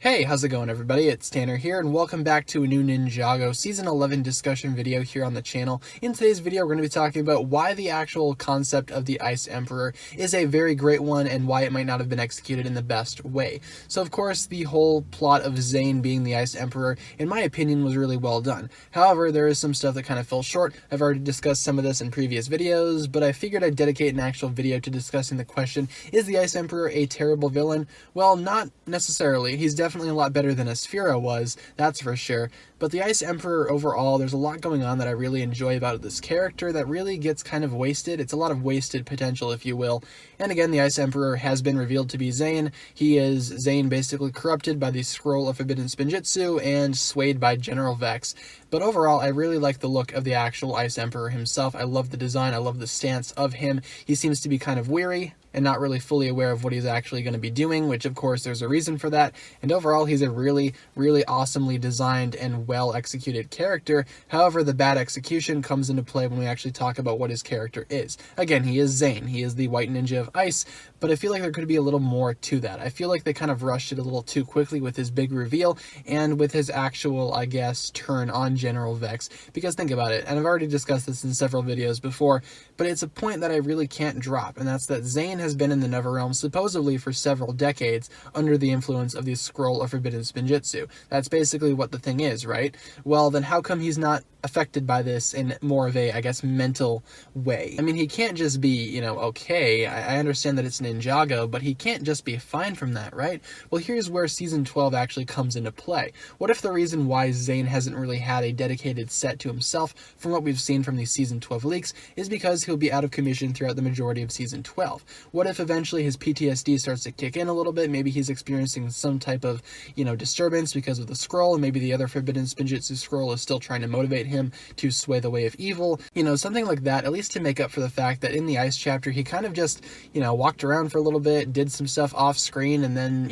Hey, how's it going everybody? It's Tanner here and welcome back to a new Ninjago Season 11 discussion video here on the channel. In today's video we're going to be talking about why the actual concept of the Ice Emperor is a very great one and why it might not have been executed in the best way. So of course the whole plot of Zane being the Ice Emperor, in my opinion, was really well done. However, there is some stuff that kind of fell short. I've already discussed some of this in previous videos, but I figured I'd dedicate an actual video to discussing the question, is the Ice Emperor a terrible villain? Well, not necessarily. He's definitely a lot better than Asphira was, that's for sure. But the Ice Emperor overall, there's a lot going on that I really enjoy about this character that really gets kind of wasted. It's a lot of wasted potential, if you will. And again, the Ice Emperor has been revealed to be Zane. He is Zane basically corrupted by the Scroll of Forbidden Spinjitzu and swayed by General Vex. But overall, I really like the look of the actual Ice Emperor himself. I love the design, I love the stance of him. He seems to be kind of weary and not really fully aware of what he's actually going to be doing, which of course there's a reason for that. And overall, he's a really, really awesomely designed and well executed character. However, the bad execution comes into play when we actually talk about what his character is. Again, he is Zane. He is the White Ninja of Ice, but I feel like there could be a little more to that. I feel like they kind of rushed it a little too quickly with his big reveal and with his actual, I guess, turn on General Vex. Because think about it, and I've already discussed this in several videos before, but it's a point that I really can't drop, and that's that Zane has been in the Netherrealm supposedly for several decades under the influence of the Scroll of Forbidden Spinjitzu. That's basically what the thing is, right? Well, then how come he's not affected by this in more of a, I guess, mental way? I mean, he can't just be, okay, I understand that it's Ninjago, but he can't just be fine from that, right? Well, here's where Season 12 actually comes into play. What if the reason why Zane hasn't really had a dedicated set to himself from what we've seen from these Season 12 leaks is because he'll be out of commission throughout the majority of Season 12? What if eventually his PTSD starts to kick in a little bit? Maybe he's experiencing some type of, disturbance because of the scroll, and maybe the other Forbidden Spinjitzu scroll is still trying to motivate him to sway the way of evil, something like that, at least to make up for the fact that in the Ice chapter he kind of just, walked around for a little bit, did some stuff off screen, and then,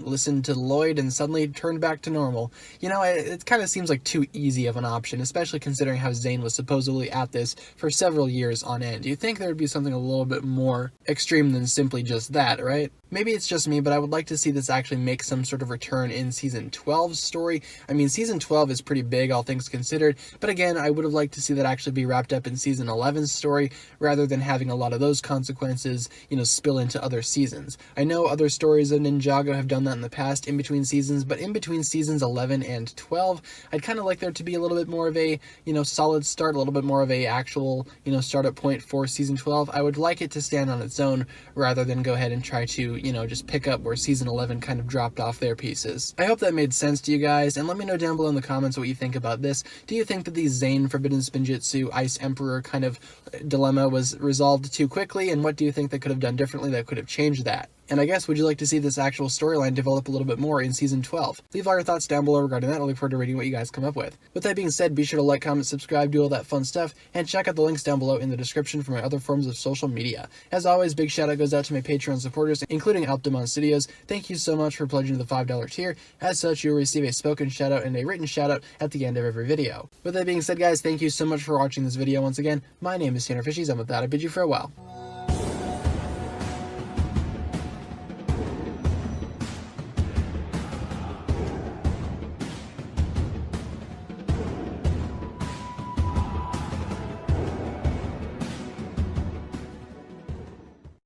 listened to Lloyd and suddenly turned back to normal. It kind of seems like too easy of an option, especially considering how Zane was supposedly at this for several years on end. Do you think there would be something a little bit more extreme than simply just that, right? Maybe it's just me, but I would like to see this actually make some sort of return in Season 12's story. I mean, Season 12 is pretty big, all things considered, but again, I would have liked to see that actually be wrapped up in Season 11's story, rather than having a lot of those consequences, spill into other seasons. I know other stories of Ninjago have done that in the past, in between seasons, but in between Seasons 11 and 12, I'd kind of like there to be a little bit more of a, solid start, a little bit more of a actual, startup point for Season 12. I would like it to stand on its own, rather than go ahead and try to, just pick up where Season 11 kind of dropped off their pieces. I hope that made sense to you guys, and let me know down below in the comments what you think about this. Do you think that the Zane Forbidden Spinjitzu Ice Emperor kind of dilemma was resolved too quickly, and what do you think they could have done differently that could have changed that? And I guess, would you like to see this actual storyline develop a little bit more in Season 12? Leave all your thoughts down below regarding that. I look forward to reading what you guys come up with. With that being said, be sure to like, comment, subscribe, do all that fun stuff, and check out the links down below in the description for my other forms of social media. As always, big shout out goes out to my Patreon supporters, including Alpdemon Studios. Thank you so much for pledging to the $5 tier. As such, you'll receive a spoken shout out and a written shout out at the end of every video. With that being said, guys, thank you so much for watching this video once again. My name is TannerFishies, and with that, I bid you farewell.